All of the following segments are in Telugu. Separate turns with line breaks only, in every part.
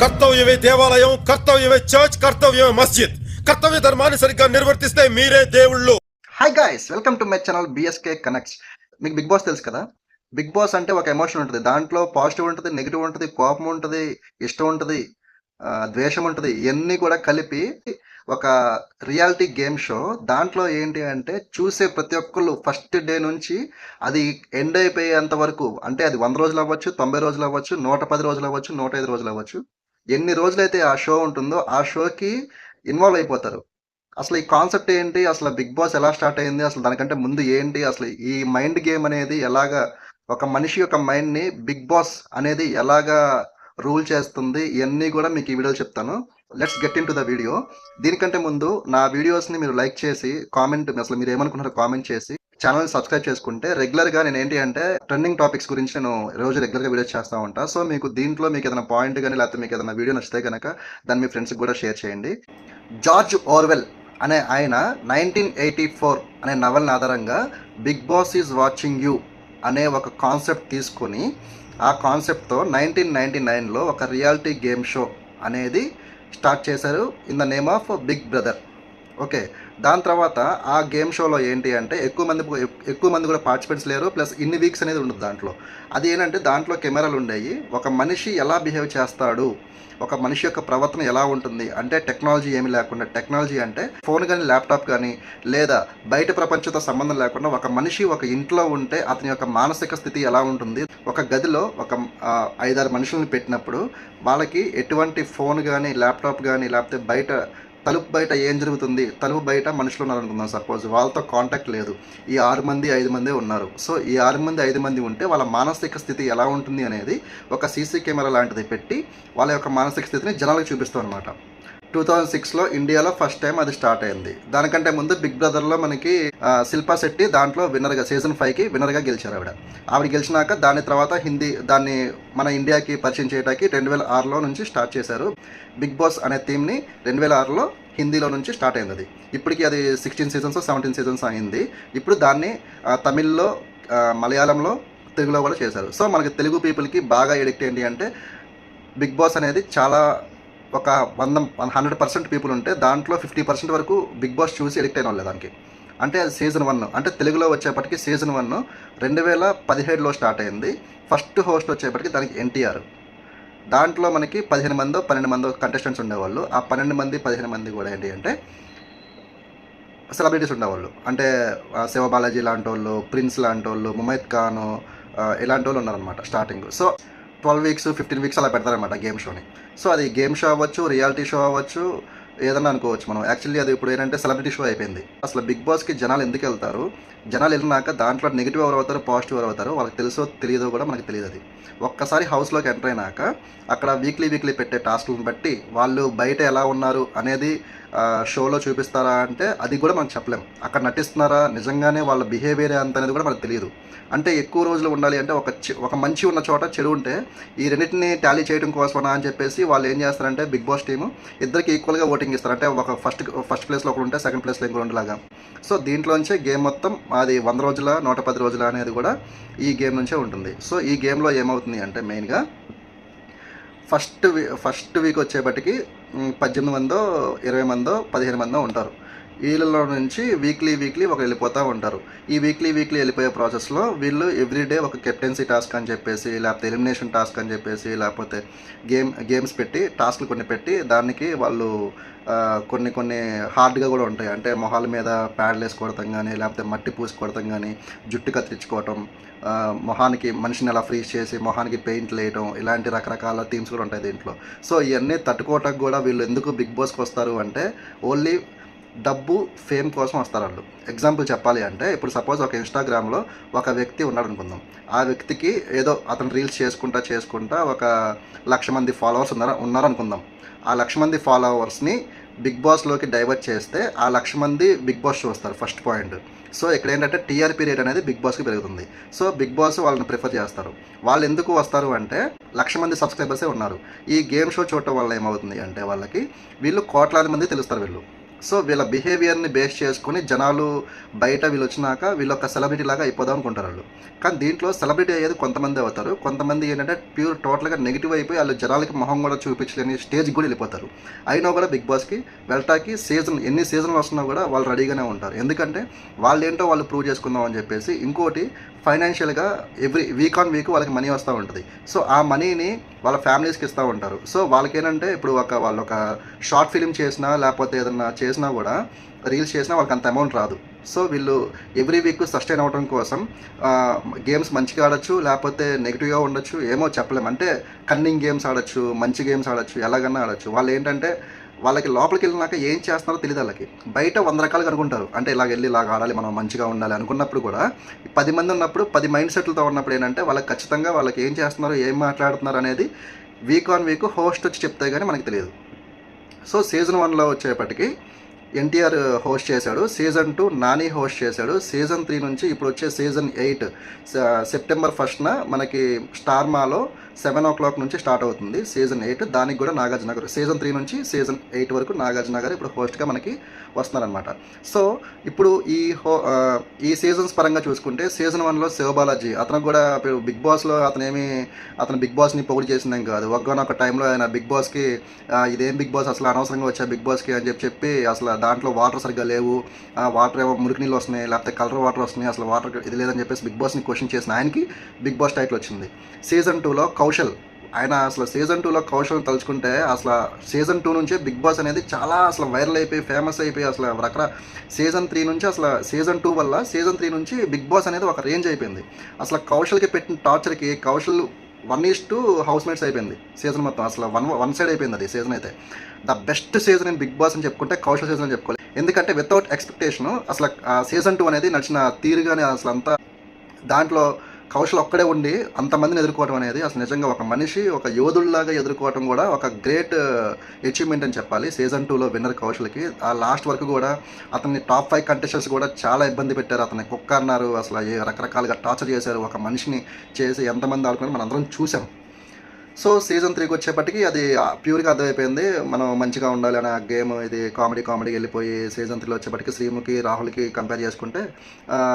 కర్తవ్యమే దేవాలయం, కర్తవ్యమే చర్చ్, కర్తవ్యమే మస్జిద్. కర్తవ్య ధర్మాన్ని సరిగ్గా నిర్వర్తిస్తే మీరే దేవుళ్ళు.
Hi guys, welcome to my channel BSK connects. మీకు బిగ్ బాస్ తెలుసు కదా. బిగ్ బాస్ అంటే ఒక ఎమోషన్ ఉంటుంది. దాంట్లో పాజిటివ్ ఉంటుంది, నెగిటివ్ ఉంటుంది, కోపం ఉంటుంది, ఇష్టం ఉంటుంది, ద్వేషం ఉంటుంది. ఇవన్నీ కూడా కలిపి ఒక రియాలిటీ గేమ్ షో. దాంట్లో ఏంటి అంటే చూసే ప్రతి ఒక్కళ్ళు ఫస్ట్ డే నుంచి అది ఎండ్ అయిపోయేంత వరకు, అంటే అది 100 రోజులు అవ్వచ్చు, 90 రోజులు అవ్వచ్చు, 110 రోజులు అవ్వచ్చు, 105 రోజులు అవ్వచ్చు. ఎన్ని రోజులైతే ఆ షో ఉంటుందో ఆ షోకి ఇన్వాల్వ్ అయిపోతారు. అసలు ఈ కాన్సెప్ట్ ఏంటి, అసలు బిగ్ బాస్ ఎలా స్టార్ట్ అయింది, అసలు దానికంటే ముందు ఏంటి, అసలు ఈ మైండ్ గేమ్ అనేది ఎలాగా ఒక మనిషి యొక్క మైండ్ని బిగ్ బాస్ అనేది ఎలాగా రూల్ చేస్తుంది, ఇవన్నీ కూడా మీకు ఈ వీడియోలో చెప్తాను. Let's get in to the video. దీనికంటే ముందు నా వీడియోస్ని మీరు లైక్ చేసి కామెంట్, అసలు మీరు ఏమనుకుంటారో కామెంట్ చేసి ఛానల్ని సబ్స్క్రైబ్ చేసుకుంటే రెగ్యులర్గా నేను ఏంటి అంటే ట్రెండింగ్ టాపిక్స్ గురించి నేను రోజు రెగ్యులర్గా వీడియోస్ చేస్తూ ఉంటాను. సో మీకు దీంట్లో మీకు ఏదైనా పాయింట్ కానీ లేకపోతే మీకు ఏదైనా వీడియో నచ్చితే కనుక దాన్ని మీ ఫ్రెండ్స్కి కూడా షేర్ చేయండి. జార్జ్ ఓర్వెల్ అనే ఆయన 1984 అనే నవల్ని ఆధారంగా big boss is watching you అనే ఒక కాన్సెప్ట్ తీసుకొని ఆ కాన్సెప్ట్తో 1999లో ఒక రియాలిటీ గేమ్ షో అనేది స్టార్ట్ చేశారు in the name of Big Brother. Okay, దాని తర్వాత ఆ గేమ్ షోలో ఏంటి అంటే ఎక్కువ మంది కూడా పార్టిసిపెంట్స్ లేరు, ప్లస్ ఇన్ని వీక్స్ అనేది ఉండదు దాంట్లో. అది ఏంటంటే దాంట్లో కెమెరాలు ఉండేవి. ఒక మనిషి ఎలా బిహేవ్ చేస్తాడు, ఒక మనిషి యొక్క ప్రవర్తన ఎలా ఉంటుంది అంటే టెక్నాలజీ ఏమీ లేకుండా, టెక్నాలజీ అంటే ఫోన్ కానీ ల్యాప్టాప్ కానీ లేదా బయట ప్రపంచంతో సంబంధం లేకుండా ఒక మనిషి ఒక ఇంట్లో ఉంటే అతని యొక్క మానసిక స్థితి ఎలా ఉంటుంది. ఒక గదిలో ఒక 5-6 మనుషులను పెట్టినప్పుడు వాళ్ళకి ఎటువంటి ఫోన్ కానీ ల్యాప్టాప్ కానీ లేకపోతే బయట తలుపు బయట ఏం జరుగుతుంది, తలుపు బయట మనుషులు ఉన్నారనుకుందాం సపోజ్, వాళ్ళతో కాంటాక్ట్ లేదు, ఈ 6 మంది 5 మందే ఉన్నారు. సో ఈ 6 మంది 5 మంది ఉంటే వాళ్ళ మానసిక స్థితి ఎలా ఉంటుంది అనేది ఒక సీసీ కెమెరా లాంటిది పెట్టి వాళ్ళ యొక్క మానసిక స్థితిని జనాలకు చూపిస్తాం అనమాట. 2006లో ఇండియాలో ఫస్ట్ టైం అది స్టార్ట్ అయింది. దానికంటే ముందు బిగ్ బ్రదర్లో మనకి శిల్పా శెట్టి దాంట్లో విన్నర్గా సీజన్ 5కి విన్నర్గా గెలిచారు. ఆవిడ గెలిచినాక దాని తర్వాత దాన్ని మన ఇండియాకి పరిచయం చేయడానికి 2006లో నుంచి స్టార్ట్ చేశారు. బిగ్ బాస్ అనే థీమ్ని 2006లో హిందీలో నుంచి స్టార్ట్ అయింది. అది ఇప్పటికి అది 16 సీజన్స్ 17 సీజన్స్ అయింది. ఇప్పుడు దాన్ని తమిళ్లో, మలయాళంలో, తెలుగులో కూడా చేశారు. సో మనకి తెలుగు పీపుల్కి బాగా ఎడిక్ట్ ఏంటి అంటే బిగ్ బాస్ అనేది చాలా ఒక 100% పీపుల్ ఉంటే దాంట్లో 50% వరకు బిగ్ బాస్ చూసి ఎడిక్ట్ అయిన వాళ్ళే దానికి. అంటే అది సీజన్ 1, అంటే తెలుగులో వచ్చేప్పటికి సీజన్ 1 2017లో స్టార్ట్ అయింది. ఫస్ట్ హోస్ట్ వచ్చేప్పటికి దానికి ఎన్టీఆర్. దాంట్లో మనకి 15 మందో 12 మందో కంటెస్టెంట్స్ ఉండేవాళ్ళు. ఆ 12 మంది 15 మంది కూడా ఏంటి అంటే సెలబ్రిటీస్ ఉండేవాళ్ళు. అంటే శివబాలాజీ లాంటి వాళ్ళు, ప్రిన్స్ లాంటి వాళ్ళు, ముమైత్ ఖాన్ ఇలాంటి వాళ్ళు ఉన్నారనమాట స్టార్టింగ్. సో 12 వీక్స్ 15 వీక్స్ అలా పెడతారనమాట గేమ్ షోని. సో అది గేమ్ షో అవ్వచ్చు, రియాలిటీ షో అవ్వచ్చు, ఏదన్నా అనుకోవచ్చు మనం. యాక్చువల్లీ అది ఇప్పుడు ఏంటంటే సెలబ్రిటీ షో అయిపోయింది. అసలు బిగ్ బాస్కి జనాలు ఎందుకు వెళ్తారు, జనాలు వెళ్ళినాక దాంట్లో నెగిటివ్ ఎవరు అవుతారు, పాజిటివ్ ఎవరు అవుతారు, వాళ్ళకి తెలుసో తెలియదో కూడా మనకు తెలియదు. అది ఒక్కసారి హౌస్లోకి ఎంటర్ అయినాక అక్కడ వీక్లీ పెట్టే టాస్క్లను బట్టి వాళ్ళు బయట ఎలా ఉన్నారు అనేది షోలో చూపిస్తారా అంటే అది కూడా మనం చెప్పలేం. అక్కడ నటిస్తున్నారా, నిజంగానే వాళ్ళ బిహేవియర్ అంత అనేది కూడా మనకు తెలియదు. అంటే ఎక్కువ రోజులు ఉండాలి అంటే ఒక మంచి ఉన్న చోట చెడు ఉంటే ఈ రెండింటిని టాలీ చేయడం కోసమనా అని చెప్పేసి వాళ్ళు ఏం చేస్తారంటే బిగ్ బాస్ టీము ఇద్దరికి ఈక్వల్గా ఓటింగ్ ఇస్తారు. అంటే ఒక ఫస్ట్ ప్లేస్లో ఒకరు ఉంటే సెకండ్ ప్లేస్లో ఇంకో ఉండేలాగా. సో దీంట్లోంచే గేమ్ మొత్తం అది 100 రోజుల 110 రోజుల అనేది కూడా ఈ గేమ్ నుంచే ఉంటుంది. సో ఈ గేమ్లో ఏమవుతుంది అంటే మెయిన్గా ఫస్ట్ వీక్ వచ్చేపటికి 18 మందో 20 మందో 15 మందో ఉంటారు. వీళ్ళలో నుంచి వీక్లీ ఒక వెళ్ళిపోతూ ఉంటారు. ఈ వీక్లీ వెళ్ళిపోయే ప్రాసెస్లో వీళ్ళు ఎవ్రీడే ఒక కెప్టెన్సీ టాస్క్ అని చెప్పేసి, లేకపోతే ఎలిమినేషన్ టాస్క్ అని చెప్పేసి, లేకపోతే గేమ్స్ పెట్టి టాస్క్లు కొన్ని పెట్టి దానికి వాళ్ళు కొన్ని హార్డ్గా కూడా ఉంటాయి. అంటే మొహాల మీద ప్యాడ్లు వేసి కొడతాం కానీ, లేకపోతే మట్టి పూసి కొడతాం కానీ, జుట్టు కత్తిరించుకోవటం, మొహానికి మనిషిని అలా ఫ్రీజ్ చేసి మొహానికి పెయింట్లు వేయటం, ఇలాంటి రకరకాల థీమ్స్ కూడా ఉంటాయి దీంట్లో. సో ఇవన్నీ తట్టుకోవటానికి కూడా వీళ్ళు ఎందుకు బిగ్ బాస్కి వస్తారు అంటే ఓన్లీ డబ్బు, ఫేమ్ కోసం వస్తారు వాళ్ళు. ఎగ్జాంపుల్ చెప్పాలి అంటే ఇప్పుడు సపోజ్ ఒక ఇన్స్టాగ్రామ్లో ఒక వ్యక్తి ఉన్నాడు అనుకుందాం. ఆ వ్యక్తికి ఏదో అతను రీల్స్ చేసుకుంటా ఒక 1,00,000 మంది ఫాలోవర్స్ ఉన్నారనుకుందాం. ఆ 1,00,000 మంది ఫాలోవర్స్ని బిగ్ బాస్లోకి డైవర్ట్ చేస్తే ఆ 1,00,000 మంది బిగ్ బాస్ చూస్తారు, ఫస్ట్ పాయింట్. సో ఇక్కడ ఏంటంటే టీఆర్పీ రేట్ అనేది బిగ్ బాస్కి పెరుగుతుంది. సో బిగ్ బాస్ వాళ్ళని ప్రిఫర్ చేస్తారు. వాళ్ళు ఎందుకు వస్తారు అంటే 1,00,000 మంది సబ్స్క్రైబర్సే ఉన్నారు. ఈ గేమ్ షో చూడటం వల్ల ఏమవుతుంది అంటే వీళ్ళు కోట్లాది మంది తెలుస్తారు. సో వీళ్ళ బిహేవియర్ని బేస్ చేసుకుని జనాలు బయట వీళ్ళు వచ్చినాక వీళ్ళు ఒక సెలబ్రిటీ లాగా అయిపోదాం అనుకుంటారు వాళ్ళు. కానీ దీంట్లో సెలబ్రిటీ అయ్యేది కొంతమంది అవుతారు, కొంతమంది ఏంటంటే ప్యూర్ టోటల్గా నెగిటివ్ అయిపోయి వాళ్ళు జనాలకి మొహం కూడా చూపించలేని స్టేజ్కి కూడా వెళ్ళిపోతారు. అయినా కూడా బిగ్ బాస్కి వెళ్ళటానికి ఎన్ని సీజన్లు వస్తున్నా కూడా వాళ్ళు రెడీగానే ఉంటారు. ఎందుకంటే వాళ్ళు ఏంటో వాళ్ళు ప్రూవ్ చేసుకుందాం అని చెప్పేసి. ఇంకోటి ఫైనాన్షియల్గా ఎవ్రీ వీక్ ఆన్ వీక్ వాళ్ళకి మనీ వస్తూ ఉంటుంది. సో ఆ మనీని వాళ్ళ ఫ్యామిలీస్కి ఇస్తూ ఉంటారు. సో వాళ్ళకేంటంటే ఇప్పుడు వాళ్ళు ఒక షార్ట్ ఫిలిం చేసినా లేకపోతే ఏదన్నా చేసినా కూడా రీల్స్ చేసినా వాళ్ళకి అంత అమౌంట్ రాదు. సో వీళ్ళు ఎవ్రీ వీక్ సస్టైన్ అవ్వడం కోసం గేమ్స్ మంచిగా ఆడచ్చు, లేకపోతే నెగిటివ్గా ఉండొచ్చు, ఏమో చెప్పలేము. అంటే కన్నింగ్ గేమ్స్ ఆడచ్చు, మంచి గేమ్స్ ఆడచ్చు, ఎలాగన్నా ఆడచ్చు. వాళ్ళు ఏంటంటే వాళ్ళకి లోపలికి వెళ్ళినాక ఏం చేస్తున్నారో తెలియదు. వాళ్ళకి బయట 100 రకాలుగా అనుకుంటారు. అంటే ఇలాగ వెళ్ళి ఇలాగ ఆడాలి, మనం మంచిగా ఉండాలి అనుకున్నప్పుడు కూడా 10 మంది ఉన్నప్పుడు 10 మైండ్ సెట్లతో ఉన్నప్పుడు ఏంటంటే వాళ్ళకి ఖచ్చితంగా వాళ్ళకి ఏం చేస్తున్నారు, ఏం మాట్లాడుతున్నారు అనేది వీక్ ఆన్ వీక్ హోస్ట్ వచ్చి చెప్తే కానీ మనకు తెలియదు. సో సీజన్ 1లో వచ్చేపటికి ఎన్టీఆర్ హోస్ట్ చేశాడు, సీజన్ 2 నాని హోస్ట్ చేశాడు, సీజన్ 3 నుంచి ఇప్పుడు వచ్చే సీజన్ 8 సెప్టెంబర్ 1న మనకి స్టార్ మాలో 7 o'clock నుంచి స్టార్ట్ అవుతుంది సీజన్ 8. దానికి కూడా నాగార్జున గారు సీజన్ 3 నుంచి సీజన్ 8 వరకు నాగార్జున గారు ఇప్పుడు హోస్ట్గా మనకి వస్తున్నారనమాట. సో ఇప్పుడు ఈ సీజన్స్ పరంగా చూసుకుంటే సీజన్ 1లో శివబాలాజీ అతను కూడా బిగ్ బాస్లో అతను బిగ్ బాస్ని పొగుడు చేసిందేం కాదు. ఒక్కనొక టైంలో ఆయన బిగ్ బాస్కి ఇదేం బిగ్ బాస్ అసలు అనవసరంగా వచ్చా బిగ్ బాస్కి అని చెప్పి అసలు దాంట్లో వాటర్ సరిగ్గా లేవు, వాటర్ ఏమో మురికి నీళ్ళు వస్తున్నాయి, లేకపోతే కలర్ వాటర్ వస్తున్నాయి, అసలు వాటర్ ఇది లేదని చెప్పేసి బిగ్ బాస్ని క్వశ్చన్ చేసిన ఆయనకి బిగ్ బాస్ టైటిల్ వచ్చింది. సీజన్ 2లో కౌశల్, ఆయన అసలు సీజన్ 2లో కౌశల్ తలుచుకుంటే అసలు సీజన్ 2 నుంచే బిగ్ బాస్ అనేది చాలా అసలు వైరల్ అయిపోయి ఫేమస్ అయిపోయి అసలు సీజన్ 3 నుంచి అసలు సీజన్ 2 వల్ల సీజన్ 3 నుంచి బిగ్ బాస్ అనేది ఒక రేంజ్ అయిపోయింది. అసలు కౌశల్కి పెట్టిన టార్చర్కి కౌశల్ 1:2 హౌస్ మేట్స్ అయిపోయింది సీజన్ మొత్తం. అసలు వన్ సైడ్ అయిపోయింది అది సీజన్. అయితే the best season in Bigg Boss అని చెప్పుకుంటే కౌశల్ సీజన్ అని చెప్పుకోవాలి. ఎందుకంటే వితౌట్ ఎక్స్పెక్టేషన్ అసలు సీజన్ 2 అనేది నడిచిన తీరుగానే అసలు అంతా దాంట్లో కౌశల్ ఒక్కడే ఉండి అంతమందిని ఎదుర్కోవడం అనేది అసలు నిజంగా ఒక మనిషి ఒక యోధుల్లాగా ఎదుర్కోవడం కూడా ఒక గ్రేట్ అచీవ్మెంట్ అని చెప్పాలి. సీజన్ 2లో విన్నర్ కౌశల్కి. ఆ లాస్ట్ వరకు కూడా అతన్ని టాప్ 5 కంటెస్టెంట్స్ కూడా చాలా ఇబ్బంది పెట్టారు. అతన్ని కుక్క అన్నారు, అసలు రకరకాలుగా టార్చర్ చేశారు. ఒక మనిషిని చేసి ఎంతమంది ఆడుకున్నారు మనం అందరం చూసాం. సో సీజన్ 3కి వచ్చేప్పటికి అది ప్యూర్గా అర్థమైపోయింది, మనం మంచిగా ఉండాలి అనే గేమ్. ఇది కామెడీకి వెళ్ళిపోయి సీజన్ 3లో వచ్చేప్పటికి శ్రీముఖి రాహుల్కి కంపేర్ చేసుకుంటే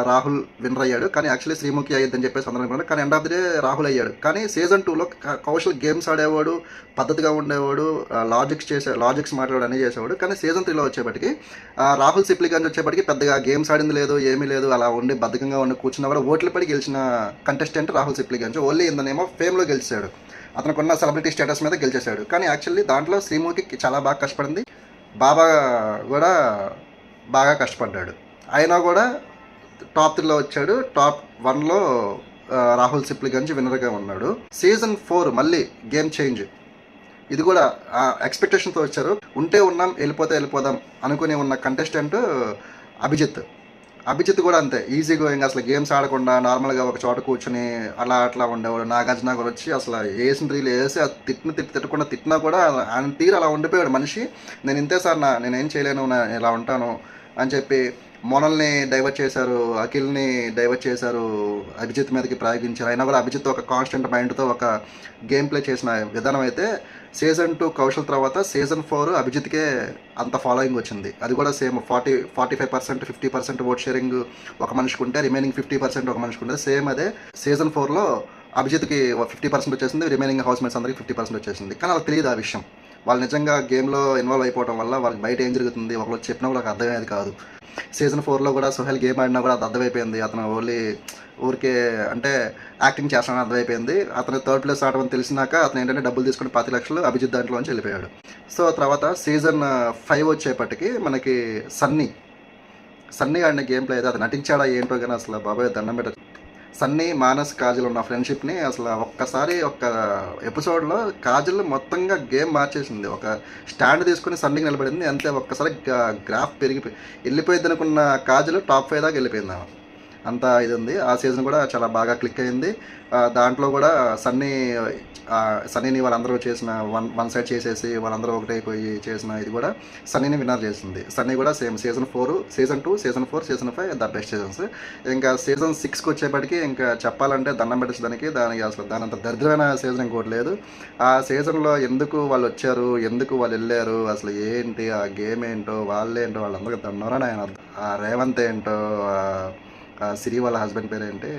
రాహుల్ విన్నర్ అయ్యాడు. కానీ యాక్చువల్లీ శ్రీముఖి అయ్యిద్దని చెప్పేసి అందరం అనుకున్నాడు. కానీ end of the day Rahul అయ్యాడు. కానీ సీజన్ 2లో కౌశల్ గేమ్స్ ఆడేవాడు, పద్ధతిగా ఉండేవాడు, లాజిక్స్ మాట్లాడు అన్నీ చేసేవాడు. కానీ సీజన్ 3లో వచ్చేప్పటికి రాహుల్ సిప్లిగంజ్ వచ్చేప్పటికి పెద్దగా గేమ్స్ ఆడింది లేదు, ఏమీ లేదు, అలా ఉండి బద్ధకంగా ఉండి కూర్చున్నా కూడా ఓట్లు పడి గెలిచిన contestant Rahul Sipligunj. Only in the name of ఫేమ్లో గెలిచాడు, అతనుకున్న సెలబ్రిటీ స్టేటస్ మీద గెలిచేశాడు. కానీ యాక్చువల్లీ దాంట్లో శ్రీముఖికి చాలా బాగా కష్టపడింది, బాబా కూడా బాగా కష్టపడ్డాడు. అయినా కూడా టాప్ 3లో వచ్చాడు. టాప్ 1లో రాహుల్ సిప్లిగంజ్ విన్నర్గా ఉన్నాడు. సీజన్ 4 మళ్ళీ గేమ్ చేంజ్. ఇది కూడా ఎక్స్పెక్టేషన్తో వచ్చారు. ఉంటే ఉన్నాం, వెళ్ళిపోదాం అనుకుని ఉన్న కంటెస్టెంట్ అభిజిత్ కూడా అంతే ఈజీ గోయింగ్. అసలు గేమ్స్ ఆడకుండా నార్మల్గా ఒక చోట కూర్చొని అట్లా ఉండేవాడు. నాగార్జున కూడా వచ్చి అసలు వేసిన రీలు వేసి తిట్టకుండా తిట్టినా కూడా ఆయన తీరు అలా ఉండిపోయాడు మనిషి. నేను ఇంతే సార్, నేనేం చేయలేను, ఇలా ఉంటాను అని చెప్పి మోనల్ని డైవర్ట్ చేశారు, అఖిల్ని డైవర్ట్ చేశారు, అభిజిత్ మీదకి ప్రయోగించారు. అయినా కూడా అభిజిత్ ఒక కాన్స్టెంట్ మైండ్తో ఒక గేమ్ ప్లే చేసిన విధానం అయితే సీజన్ 2 కౌశల్ తర్వాత సీజన్ 4 అభిజిత్కే అంత ఫాలోయింగ్ వచ్చింది. అది కూడా సేమ్ 45% 50% ఓట్ షేరింగ్ ఒక మనిషికి ఉంటే రిమైనింగ్ 50% ఒక మనిషికి ఉంటుంది. సేమ్ అదే సీజన్ 4లో అభిజిత్కి 50% వచ్చేసింది, రిమైనింగ్ హౌస్ మేట్స్ అందరికి 50% వచ్చేసింది. కానీ వాళ్ళకి తెలియదు ఆ విషయం. వాళ్ళు నిజంగా గేమ్లో ఇన్వాల్వ్ అయిపోవడం వల్ల వాళ్ళకి బయట ఏం జరుగుతుంది ఒకళ్ళు చెప్పినా కూడా అర్థమయ్యేది కాదు. సీజన్ 4లో కూడా సుహేల్ గేమ్ ఆడినా కూడా అది అర్థమైపోయింది. అతను ఓన్లీ ఊరికే అంటే యాక్టింగ్ చేస్తానని అర్థమైపోయింది. అతను 3rd ప్లేస్ ఆడమని తెలిసినాక అతను ఏంటంటే డబ్బులు తీసుకుని 10 లక్షలు అభిజిత్ దాంట్లోంచి వెళ్ళిపోయాడు. సో తర్వాత సీజన్ 5 వచ్చేపటికి మనకి సన్నీ ఆడిన గేమ్ ప్లే అయితే అది నటించాడా ఏంటో కానీ అసలు బాబాయ్ దండం పెట్ట. సన్నీ మానస్ కాజల్ ఉన్న ఫ్రెండ్షిప్ని అసలు ఒక్కసారి ఒక్క ఎపిసోడ్లో కాజల్ మొత్తంగా గేమ్ మార్చేసింది. ఒక స్టాండ్ తీసుకుని సన్నీకి నిలబడింది అంతే. ఒక్కసారి గ్రాఫ్ వెళ్ళిపోయింది అనుకున్న కాజల్ టాప్ 5 దాకా వెళ్ళిపోయింది. అంతా ఇది ఉంది. ఆ సీజన్ కూడా చాలా బాగా క్లిక్ అయింది. దాంట్లో కూడా సన్నీని వాళ్ళందరూ చేసిన వన్ సైడ్ చేసేసి వాళ్ళందరూ ఒకటైపోయి చేసిన ఇది కూడా సన్నీని విన్నర్ చేసింది. సన్నీ కూడా same season 4, season 2, season 4, season 5 the best seasons. ఇంకా సీజన్ 6కి వచ్చేప్పటికి ఇంకా చెప్పాలంటే దండం పెట్టడానికి దానికి అసలు దానంత దరిద్రమైన సీజన్ ఇంకోటి లేదు. ఆ సీజన్లో ఎందుకు వాళ్ళు వచ్చారు, ఎందుకు వాళ్ళు వెళ్ళారు, అసలు ఏంటి ఆ గేమ్ ఏంటో వాళ్ళేంటో వాళ్ళందరికీ దన్నోరని ఆయన ఆ రేవంత్ ఏంటో, సిరి వాళ్ళ హస్బెండ్ పేరేంటి,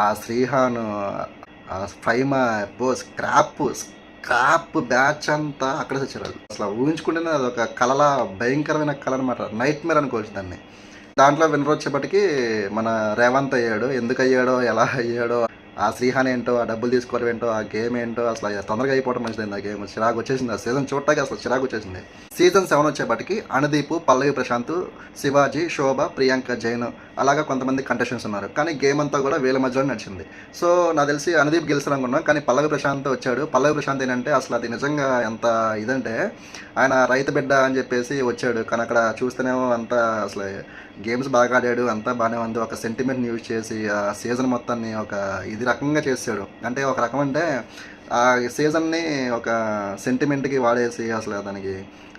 ఆ శ్రీహాన్, ఆ ఫైమా, స్క్రాప్ బ్యాచ్ అంతా అక్కడే వచ్చారు. అసలు ఊహించుకుంటేనే అదొక కలలా భయంకరమైన కళ అనమాట, నైట్ మేర్ అనుకోవచ్చు దాన్ని. దాంట్లో విన్నర్ వచ్చేప్పటికి మన రేవంత్ అయ్యాడు. ఎందుకు అయ్యాడో, ఎలా అయ్యాడో, ఆ శ్రీహాన్ ఏంటో, ఆ డబ్బులు తీసుకోవడం ఏంటో, ఆ గేమ్ ఏంటో, అసలు తొందరగా అయిపోవడం మంచిదైంది. ఆ గేమ్ చిరాకు వచ్చేసింది. ఆ సీజన్ చూడటానికి అసలు చిరాకు వచ్చేసింది. సీజన్ 7 వచ్చేప్పటికి అనుదీప్, పల్లవి ప్రశాంత్, శివాజీ, శోభ, ప్రియాంక జైన్ అలాగా కొంతమంది కంటెస్టెంట్స్ ఉన్నారు. కానీ గేమ్ అంతా కూడా వీళ్ళ మధ్యలో నడిచింది. సో నాకు తెలిసి అనుదీప్ గెలిచారు అనుకున్నాం, కానీ పల్లవి ప్రశాంత్ వచ్చాడు. పల్లవి ప్రశాంత్ ఏంటంటే అసలు అది నిజంగా ఎంత ఇదంటే, ఆయన రైతు బిడ్డ అని చెప్పేసి వచ్చాడు. కానీ అక్కడ చూస్తేనేమో అంతా అసలు గేమ్స్ బాగా ఆడాడు, అంతా బాగానే ఉంది. ఒక సెంటిమెంట్ని యూజ్ చేసి ఆ సీజన్ మొత్తాన్ని ఒక ఇది రకంగా చేసాడు. అంటే ఒక రకం అంటే ఆ సీజన్ని ఒక సెంటిమెంట్కి వాడేసి అసలు దానికి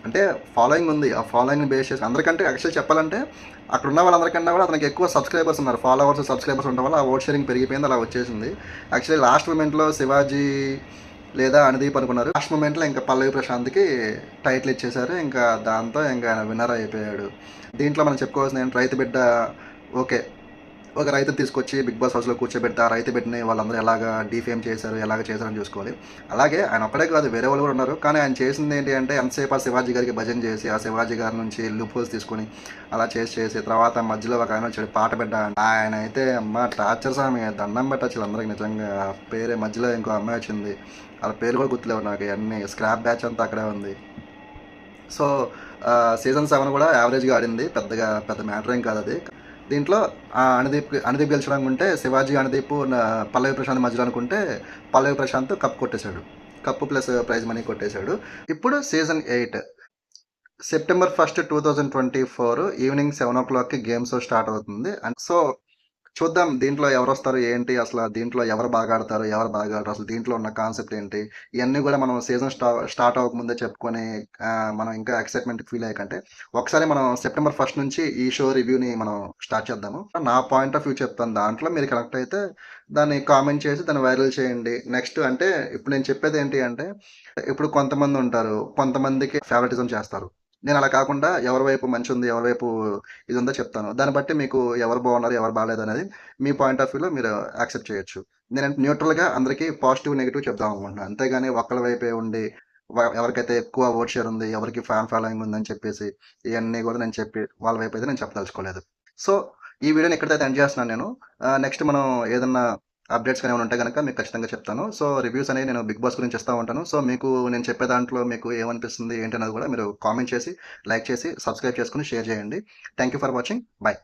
అంటే ఫాలోయింగ్ ఉంది. ఆ ఫాలోయింగ్ని బేస్ చేసి అందరికంటే యాక్చువల్లీ చెప్పాలంటే అక్కడ ఉన్న వాళ్ళందరికన్నా కూడా అతనికి ఎక్కువ సబ్స్క్రైబర్స్ ఉన్నారు. ఫాలోవర్స్, సబ్స్క్రైబర్స్ ఉండడం వల్ల ఆ ఓట్ షేరింగ్ పెరిగిపోయింది, అలా వచ్చేసింది. యాక్చువల్లీ లాస్ట్ మూమెంట్లో శివాజీ లేదా అనుదీప్ అనుకున్నారు. లాస్ట్ మూమెంట్లో ఇంకా పల్లవి ప్రశాంత్కి టైటిల్ ఇచ్చేశారు. ఇంకా దాంతో ఇంకా ఆయన విన్నర్ అయిపోయాడు. దీంట్లో మనం చెప్పుకోవాల్సిన రైతు బిడ్డ, ఓకే, ఒక రైతుని తీసుకొచ్చి బిగ్ బాస్ హౌస్లో కూర్చోబెడితే ఆ రైతు బిడ్డని వాళ్ళందరూ ఎలాగా డీఫేమ్ చేశారు, ఎలాగ చేశారని చూసుకోవాలి. అలాగే ఆయన ఒక్కడే కాదు, వేరే వాళ్ళు కూడా ఉన్నారు. కానీ ఆయన చేసింది ఏంటి అంటే ఎంతసేపు ఆ శివాజీ గారికి భజన చేసి ఆ శివాజీ గారి నుంచి లూప్హోల్స్ తీసుకొని అలా చేసి తర్వాత మధ్యలో ఒక ఆయన వచ్చాడు పాట బిడ్డ. ఆయన అయితే అమ్మ టార్చర్ స్వామి, దండం పెట్టచ్చు అందరికి నిజంగా. ఆ పేరే మధ్యలో ఇంకో అమ్మాయి వచ్చింది, వాళ్ళ పేరు కూడా గుర్తులేవు నాకు. అన్ని స్క్రాప్ బ్యాచ్ అంతా అక్కడే ఉంది. సో సీజన్ 7 కూడా యావరేజ్గా ఆడింది, పెద్ద మ్యాటర్ ఏం కాదు అది. దీంట్లో అనుదీప్ గెలిచడం అనుకుంటే శివాజీ, అనుదీప్, పల్లవి ప్రశాంత్ మధ్యలో అనుకుంటే పల్లవి ప్రశాంత్ కప్ కొట్టేశాడు. కప్పు ప్లస్ ప్రైజ్ మనీ కొట్టేశాడు. ఇప్పుడు సీజన్ 8 సెప్టెంబర్ 1, 2024 ఈవినింగ్ 7 o'clockకి గేమ్ షో స్టార్ట్ అవుతుంది. అండ్ సో చూద్దాం దీంట్లో ఎవరు వస్తారు ఏంటి, అసలు దీంట్లో ఎవరు బాగా ఆడతారు, ఎవరు బాగా ఆడరు, అసలు దీంట్లో ఉన్న కాన్సెప్ట్ ఏంటి, ఇవన్నీ కూడా మనం సీజన్ స్టార్ట్ అవ్వకముందే చెప్పుకొని మనం ఇంకా ఎక్సైట్మెంట్ ఫీల్ అయ్యకంటే ఒకసారి మనం సెప్టెంబర్ 1 నుంచి ఈ షో రివ్యూని మనం స్టార్ట్ చేద్దాము. నా పాయింట్ ఆఫ్ వ్యూ చెప్తాను, దాంట్లో మీరు కరెక్ట్ అయితే దాన్ని కామెంట్ చేసి దాన్ని వైరల్ చేయండి. నెక్స్ట్ అంటే ఇప్పుడు నేను చెప్పేది ఏంటి అంటే, ఇప్పుడు కొంతమంది ఉంటారు, కొంతమందికి ఫేవరెటిజం చేస్తారు. నేను అలా కాకుండా ఎవరి వైపు మంచి ఉంది, ఎవరి వైపు ఇది ఉందో చెప్తాను. దాన్ని బట్టి మీకు ఎవరు బాగున్నారు, ఎవరు బాగాలేదు అనేది మీ పాయింట్ ఆఫ్ వ్యూలో మీరు యాక్సెప్ట్ చేయొచ్చు. నేను న్యూట్రల్గా అందరికీ పాజిటివ్, నెగిటివ్ చెప్దాం అనుకుంటున్నాను. అంతేగాని ఒక్కళ్ళ వైపే ఉండి ఎవరికైతే ఎక్కువ ఓట్ షేర్ ఉంది, ఎవరికి ఫ్యాన్ ఫాలోయింగ్ ఉందని చెప్పేసి ఇవన్నీ కూడా నేను చెప్పి వాళ్ళ వైపు అయితే నేను చెప్పదలుచుకోలేదు. సో ఈ వీడియోని ఎక్కడైతే ఎండ్ చేస్తున్నాను నేను. నెక్స్ట్ మనం ఏదన్నా అప్డేట్స్ కానీ ఏమైనా ఉంటే కనుక మీకు ఖచ్చితంగా చెప్తాను. సో రివ్యూస్ అనేవి నేను బిగ్ బాస్ గురించి ఇస్తూ ఉంటాను. సో మీకు నేను చెప్పే దాంట్లో మీకు ఏమనిపిస్తుంది ఏంటనేది కూడా మీరు కామెంట్ చేసి, లైక్ చేసి, సబ్స్క్రైబ్ చేసుకుని షేర్ చేయండి. Thank you for watching. Bye.